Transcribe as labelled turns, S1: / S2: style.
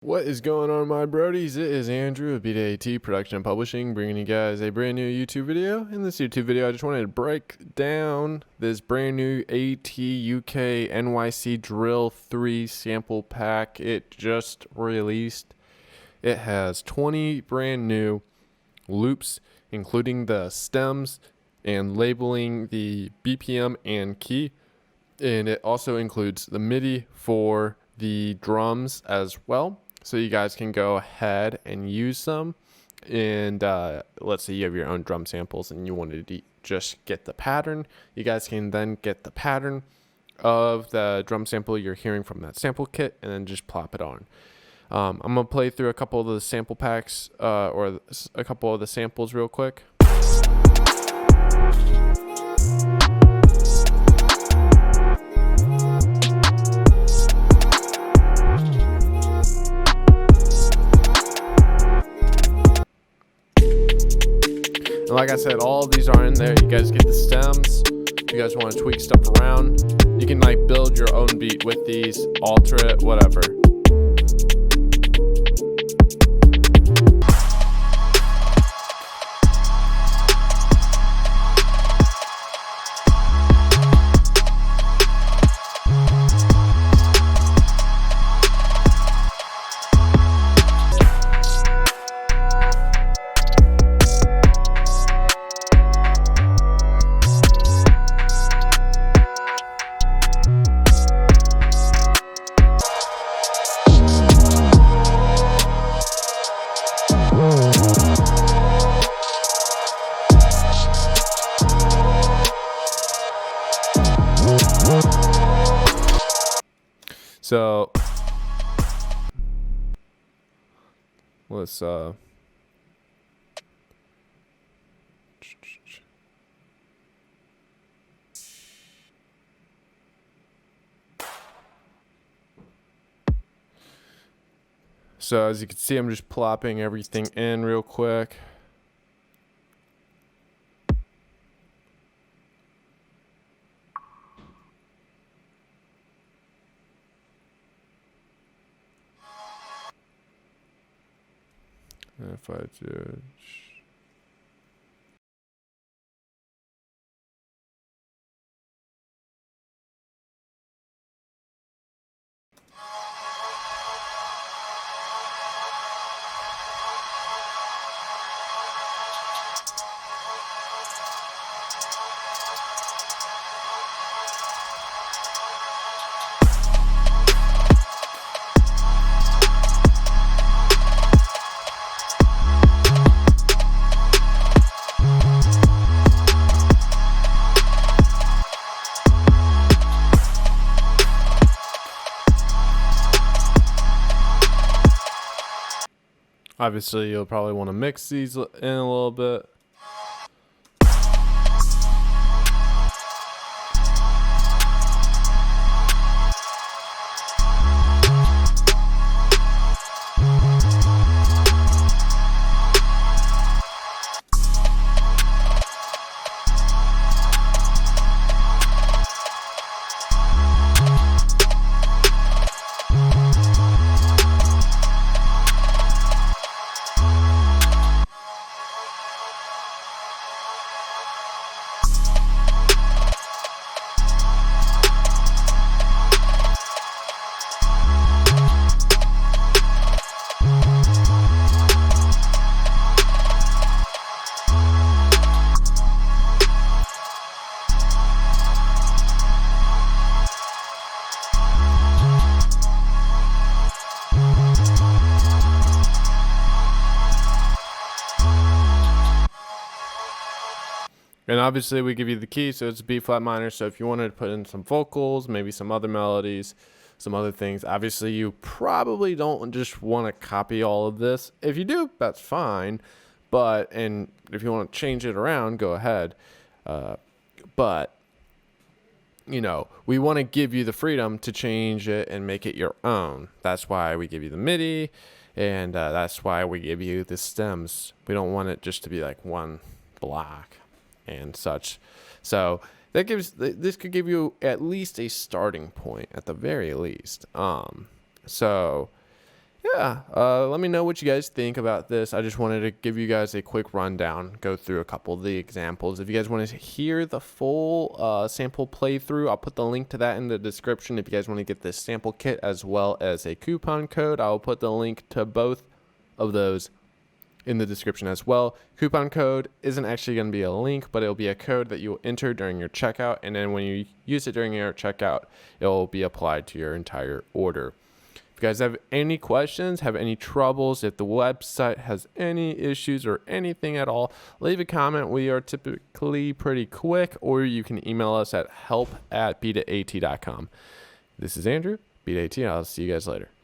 S1: What is going on, my brodies? It is Andrew of Beat It AT Production and Publishing, bringing you guys a brand new YouTube video. In this YouTube video, I just wanted to break down this brand new AT UK NYC Drill 3 sample pack. It just released. It has 20 brand new loops, including the stems and labeling the BPM and key. And it also includes the MIDI for the drums as well. So you guys can go ahead and use them. And let's say you have your own drum samples and you wanted to just get the pattern. You guys can then get the pattern of the drum sample you're hearing from that sample kit and then just plop it on. I'm going to play through a couple of the sample packs or a couple of the samples real quick. And like I said, all of these are in there. You guys get the stems. If you guys want to tweak stuff around, you can like build your own beat with these, alter it, whatever. So let's so as you can see, I'm just plopping everything in real quick. And if I do obviously, you'll probably want to mix these in a little bit. And obviously we give you the key, so it's a B flat minor. So if you wanted to put in some vocals, maybe some other melodies, some other things, obviously you probably don't just want to copy all of this. If you do, that's fine. And if you want to change it around, go ahead. But you know, we want to give you the freedom to change it and make it your own. That's why we give you the MIDI, and that's why we give you the stems. We don't want it just to be like one block and such. So that this could give you at least a starting point at the very least. So yeah, let me know what you guys think about this. I just wanted to give you guys a quick rundown, go through a couple of the examples. If you guys want to hear the full sample playthrough, I'll put the link to that in the description. If you guys want to get this sample kit as well as a coupon code, I'll put the link to both of those in the description as well. Coupon code isn't actually going to be a link, but it'll be a code that you will enter during your checkout, and then when you use it during your checkout, it will be applied to your entire order. If you guys have any questions, have any troubles, if the website has any issues or anything at all, leave a comment. We are typically pretty quick, or you can email us at help@beatitat.com. This is Andrew, Beat It AT. I'll see you guys later.